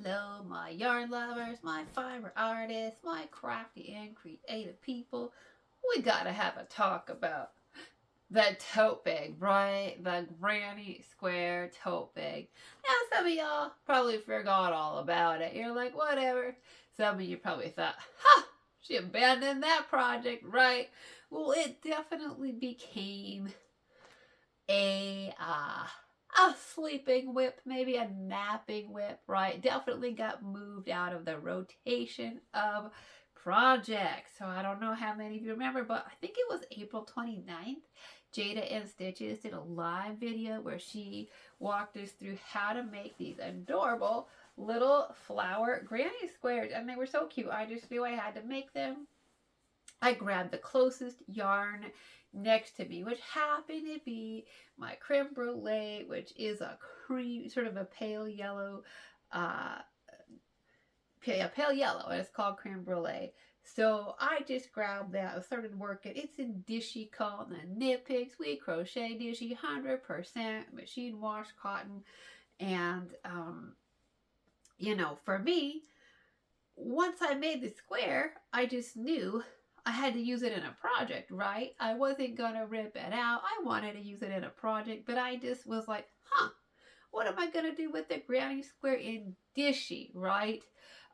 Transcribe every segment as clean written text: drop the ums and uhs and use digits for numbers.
Hello, my yarn lovers, my fiber artists, my crafty and creative people. We gotta have a talk about the tote bag, right? The granny square tote bag. Now, some of y'all probably forgot all about it. You're like, whatever. Some of you probably thought, ha, she abandoned that project, right? Well, it definitely became a sleeping whip, maybe a napping whip, right? Definitely got moved out of the rotation of projects. So I don't know how many of you remember, but I think it was April 29th. Jada and Stitches did a live video where she walked us through how to make these adorable little flower granny squares. And they were so cute. I just knew I had to make them. I grabbed the closest yarn next to me, which happened to be my creme brulee, which is a cream, sort of a pale yellow, uh, pale yellow, and it's called creme brulee. So I just grabbed that and started working. It's in Dishy cotton and knit picks. We crochet Dishy 100% machine wash cotton. And, for me, once I made the square, I just knew I had to use it in a project, right? I wasn't gonna rip it out. I wanted to use it in a project, but I just was like, what am I gonna do with the granny square in Dishy, right?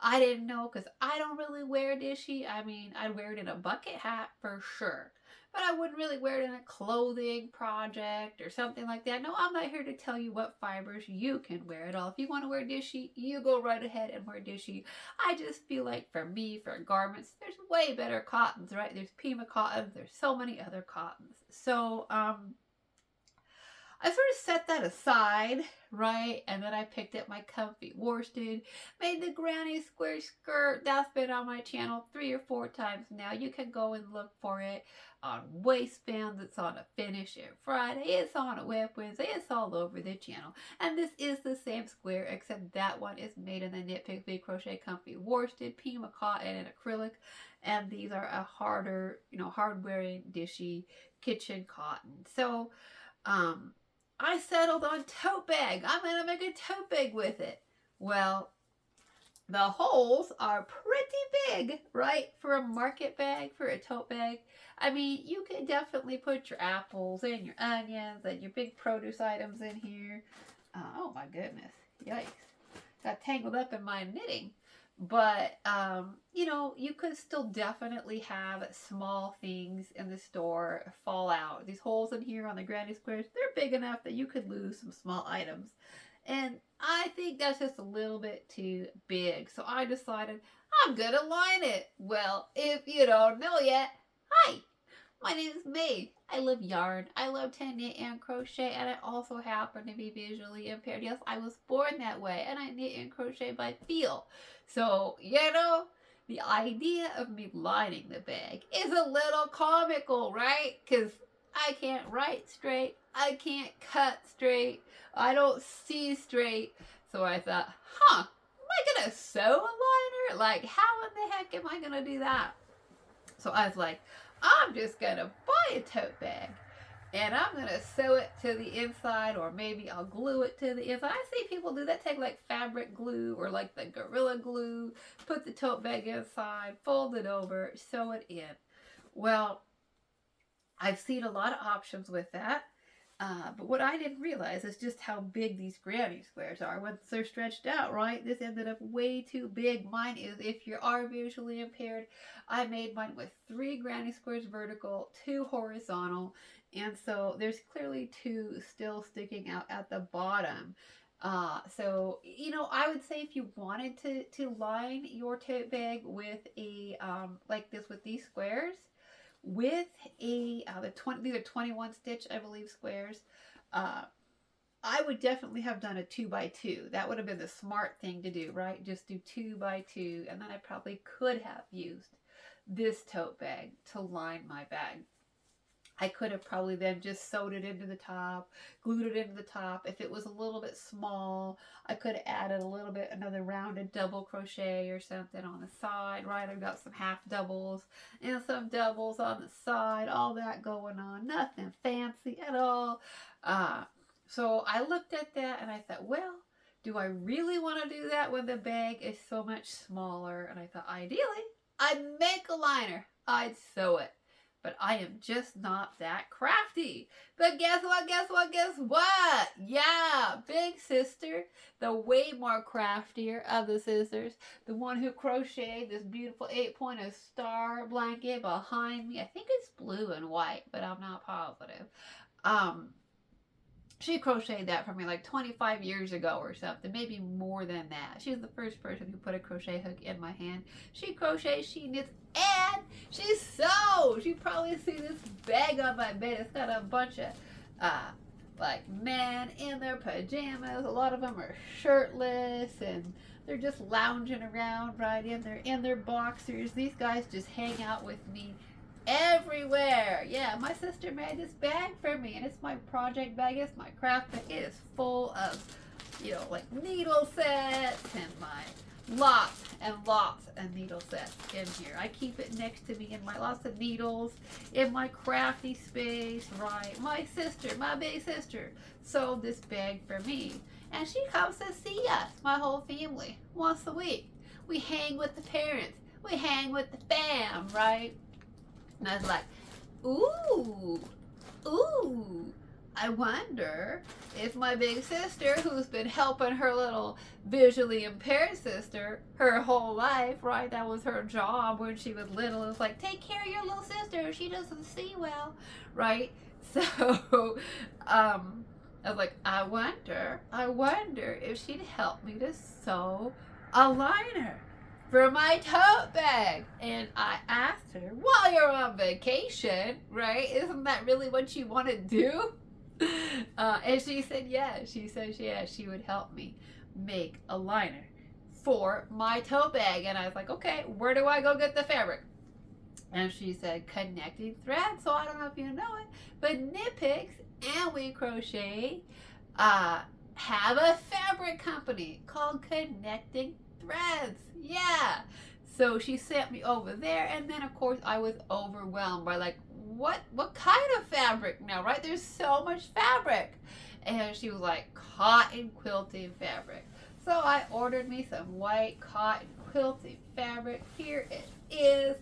I didn't know because I don't really wear Dishy. I mean, I'd wear it in a bucket hat for sure, but I wouldn't really wear it in a clothing project or something like that. No, I'm not here to tell you what fibers you can wear at all. If you want to wear Dishy, you go right ahead and wear Dishy. I just feel like for me, for garments, there's way better cottons, right? There's Pima cotton. There's so many other cottons. So, I sort of set that aside, right? And then I picked up my comfy worsted, made the granny square skirt. That's been on my channel 3 or 4 times now. You can go and look for it on waistbands. It's on a Finish It Friday. It's on a Whip Wednesday. It's all over the channel. And this is the same square, except that one is made in the Knit Pick Big Crochet Comfy Worsted, Pima cotton, and acrylic. And these are a harder, hard-wearing, dishy kitchen cotton. So, I settled on tote bag. I'm going to make a tote bag with it. Well, the holes are pretty big, right? For a market bag, for a tote bag. I mean, you can definitely put your apples and your onions and your big produce items in here. Oh my goodness. Yikes. Got tangled up in my knitting. But, you could still definitely have small things in the store fall out. These holes in here on the granny squares, they're big enough that you could lose some small items. And I think that's just a little bit too big. So I decided I'm going to line it. Well, if you don't know yet, hi, my name is May. I love yarn. I love to knit and crochet, and I also happen to be visually impaired. Yes, I was born that way, and I knit and crochet by feel. So, the idea of me lining the bag is a little comical, right? Because I can't write straight. I can't cut straight. I don't see straight. So I thought, am I going to sew a liner? Like, how in the heck am I going to do that? So I was like, I'm just going to buy a tote bag and I'm going to sew it to the inside, or maybe I'll glue it to the inside. I see people do that, take like fabric glue or like the Gorilla Glue, put the tote bag inside, fold it over, sew it in. Well, I've seen a lot of options with that. But what I didn't realize is just how big these granny squares are once they're stretched out, right? This ended up way too big. Mine is, if you are visually impaired, I made mine with 3 granny squares vertical, 2 horizontal, and so there's clearly 2 still sticking out at the bottom. So, I would say if you wanted to line your tote bag with a, like this with these squares, with these are 21 stitch, I believe, squares. I would definitely have done a 2x2. That would have been the smart thing to do, right? Just do 2x2, and then I probably could have used this tote bag to line my bag. I could have probably then just sewed it into the top, glued it into the top. If it was a little bit small, I could have added a little bit, another rounded double crochet or something on the side, right? I've got some half doubles and some doubles on the side, all that going on. Nothing fancy at all. So I looked at that and I thought, well, do I really want to do that when the bag is so much smaller? And I thought, ideally, I'd make a liner. I'd sew it. But I am just not that crafty. But guess what, guess what, guess what? Yeah, big sister, the way more craftier of the sisters, the one who crocheted this beautiful 8-pointed star blanket behind me. I think it's blue and white, but I'm not positive. She crocheted that for me like 25 years ago or something, maybe more than that. She was the first person who put a crochet hook in my hand. She crochets, she knits, and she sews. You probably see this bag on my bed. It's got a bunch of like men in their pajamas. A lot of them are shirtless and they're just lounging around right in their boxers. These guys just hang out with me everywhere. Yeah, my sister made this bag for me, and it's my project bag. It's my craft bag. It is full of, like needle sets and my lots and lots of needle sets in here. I keep it next to me in my lots of needles in my crafty space, right? My sister, my big sister, sewed this bag for me, and she comes to see us, my whole family, once a week. We hang with the parents. We hang with the fam, right? And I was like, ooh, I wonder if my big sister, who's been helping her little visually impaired sister her whole life, right? That was her job when she was little. It was like, take care of your little sister. She doesn't see well, right? So, I was like, I wonder if she'd help me to sew a liner for my tote bag. And I asked her, while you're on vacation, right? Isn't that really what you want to do? And she said yes. She said she would help me make a liner for my tote bag. And I was like, okay, where do I go get the fabric? And she said, Connecting Threads. So I don't know if you know it, but Knit Picks and We Crochet have a fabric company called Connecting Threads. Yeah. So she sent me over there, and then of course I was overwhelmed by like, what kind of fabric now, right? There's so much fabric. And she was like, cotton quilting fabric. So I ordered me some white cotton quilting fabric. Here it is.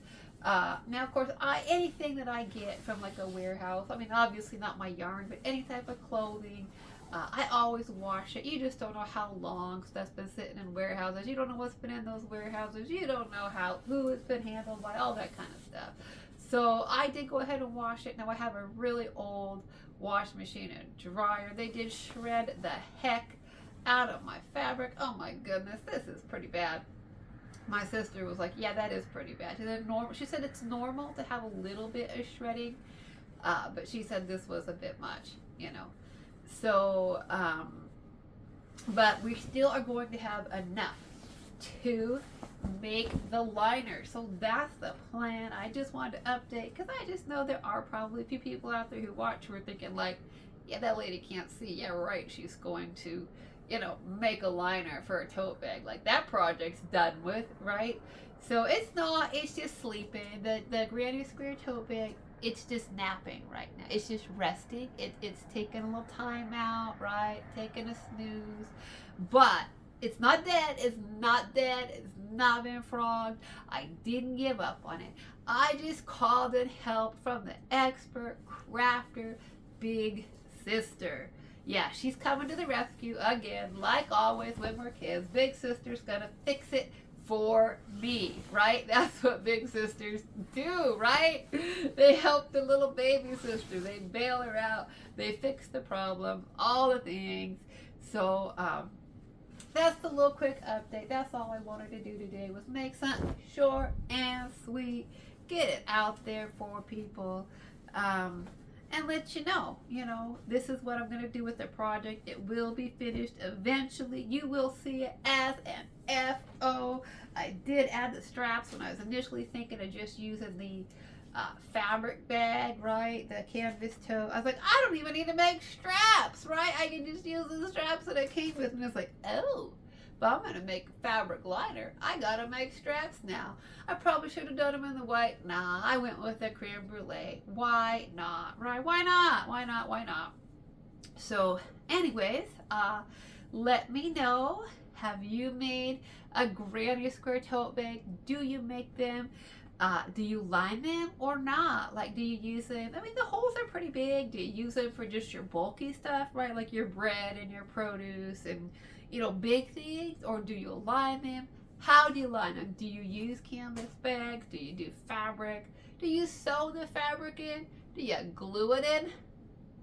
Now of course anything that I get from like a warehouse, I mean obviously not my yarn, but any type of clothing, I always wash it. You just don't know how long stuff's been sitting in warehouses. You don't know what's been in those warehouses. You don't know who it's been handled by, all that kind of stuff. So I did go ahead and wash it. Now I have a really old wash machine and dryer. They did shred the heck out of my fabric. Oh my goodness, this is pretty bad. My sister was like, yeah, that is pretty bad. She said it's normal to have a little bit of shredding, but she said this was a bit much, So, but we still are going to have enough to make the liner. So that's the plan. I just wanted to update because I just know there are probably a few people out there who watch who are thinking like, yeah, that lady can't see. Yeah, right. She's going to, make a liner for a tote bag. Like that project's done with, right? So it's not, it's just sleeping. The Granny Square tote bag, it's just napping right now. It's just resting. It's taking a little time out, right? Taking a snooze. But it's not dead. It's not dead. It's not been frogged. I didn't give up on it. I just called in help from the expert crafter, big sister. Yeah, she's coming to the rescue again, like always when we're kids. Big sister's gonna fix it for me, right? That's what big sisters do, right? They help the little baby sister. They bail her out. They fix the problem, all the things. So that's the little quick update. That's all I wanted to do today, was make something short and sweet, get it out there for people, and let you know, this is what I'm going to do with the project. It will be finished eventually. You will see it as an FO. I did add the straps when I was initially thinking of just using the fabric bag, right? The canvas tote. I was like, I don't even need to make straps, right? I can just use the straps that it came with. And it's like, oh, if I'm going to make a fabric liner, I got to make straps now. I probably should have done them in the white. Nah, I went with the creme brulee. Why not, right? Why not? Why not? Why not? So anyways, let me know. Have you made a granny square tote bag? Do you make them? Do you line them or not? Like, do you use them? I mean, the holes are pretty big. Do you use them for just your bulky stuff, right? Like your bread and your produce and, big things? Or do you line them? How do you line them? Do you use canvas bags? Do you do fabric? Do you sew the fabric in? Do you glue it in?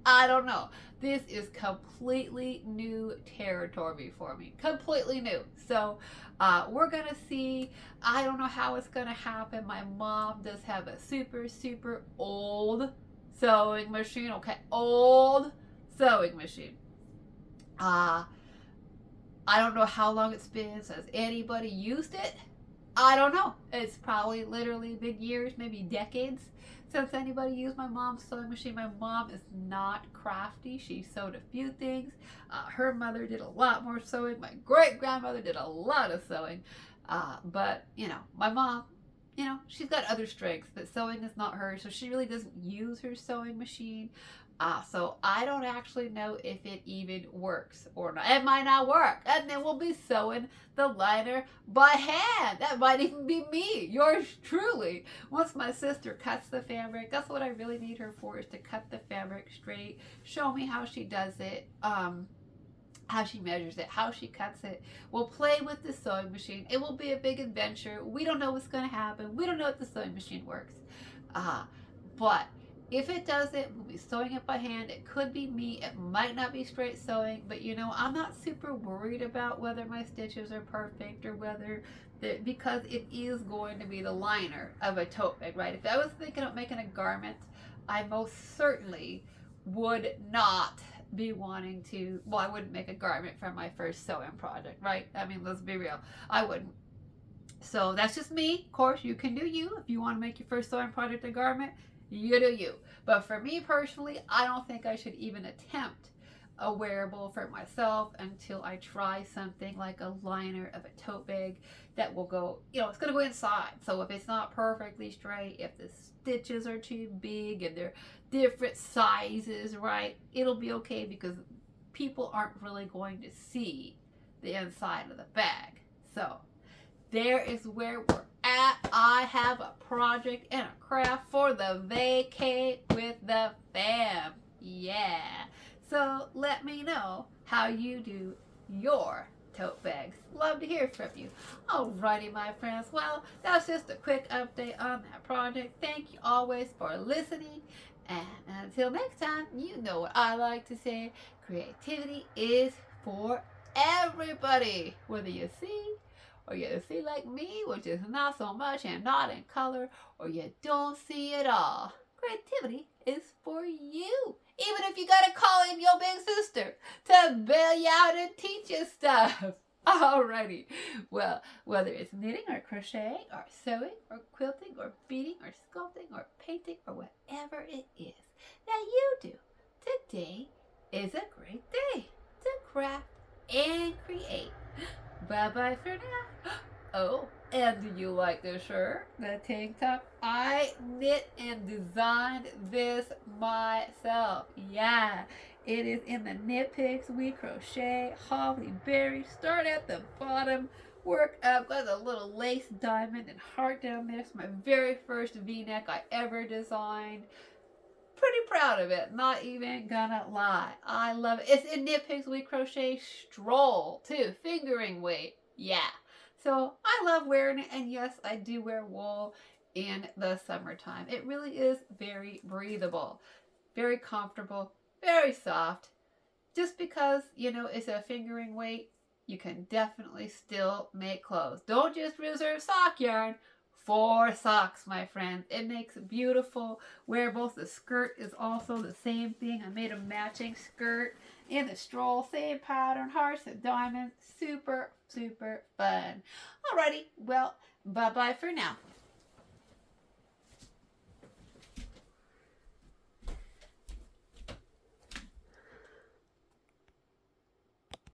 I don't know. This is completely new territory for me. Completely new. So we're going to see. I don't know how it's going to happen. My mom does have a super, super old sewing machine. Okay, old sewing machine. I don't know how long it's been since anybody used it. I don't know. It's probably literally been years, maybe decades since anybody used my mom's sewing machine. My mom is not crafty. She sewed a few things. Her mother did a lot more sewing. My great grandmother did a lot of sewing. But, my mom, she's got other strengths, but sewing is not hers. So she really doesn't use her sewing machine. So I don't actually know if it even works or not. It might not work. And then we'll be sewing the liner by hand. That might even be me, yours truly. Once my sister cuts the fabric, that's what I really need her for, is to cut the fabric straight, show me how she does it, how she measures it, how she cuts it. We'll play with the sewing machine. It will be a big adventure. We don't know what's going to happen. We don't know if the sewing machine works. But if it doesn't, we'll be sewing it by hand. It could be me. It might not be straight sewing, but I'm not super worried about whether my stitches are perfect or whether, because it is going to be the liner of a tote bag, right? If I was thinking of making a garment, I most certainly would not be wanting to, well, I wouldn't make a garment for my first sewing project, right? I mean, let's be real. I wouldn't. So that's just me. Of course, you can do you. If you want to make your first sewing project a garment, you do you. But for me personally, I don't think I should even attempt a wearable for myself until I try something like a liner of a tote bag that will go, it's going to go inside. So if it's not perfectly straight, if the stitches are too big and they're different sizes, right, it'll be okay because people aren't really going to see the inside of the bag. So there is where we're at. I have a project and a craft for the vacay with the fam. Yeah. So let me know how you do your tote bags. Love to hear from you. Alrighty, my friends. Well, that's just a quick update on that project. Thank you always for listening. And until next time, you know what I like to say. Creativity is for everybody. Whether you see or you see like me, which is not so much and not in color, or you don't see it all. Creativity is for you. Even if you gotta call in your big sister to bail you out and teach you stuff. Alrighty. Well, whether it's knitting or crocheting or sewing or quilting or beading or sculpting or painting or whatever it is that you do, today is a great day to craft and create. Bye-bye for now. Oh, and do you like this shirt? The tank top? I knit and designed this myself. Yeah, it is in the Knit Picks We Crochet Holly Berry. Start at the bottom, work up. Got a little lace diamond and heart down there. It's my very first V-neck I ever designed. Pretty proud of it, not even gonna lie. I love it. It's in Knit Picks We Crochet Stroll too, fingering weight. Yeah. So I love wearing it, and yes, I do wear wool in the summertime. It really is very breathable, very comfortable, very soft. Just because, it's a fingering weight, you can definitely still make clothes. Don't just reserve sock yarn for socks, my friends. It makes beautiful wearables. The skirt is also the same thing. I made a matching skirt in the stroll, same pattern, hearts and diamonds. Super, super fun. Alrighty, well, bye-bye for now.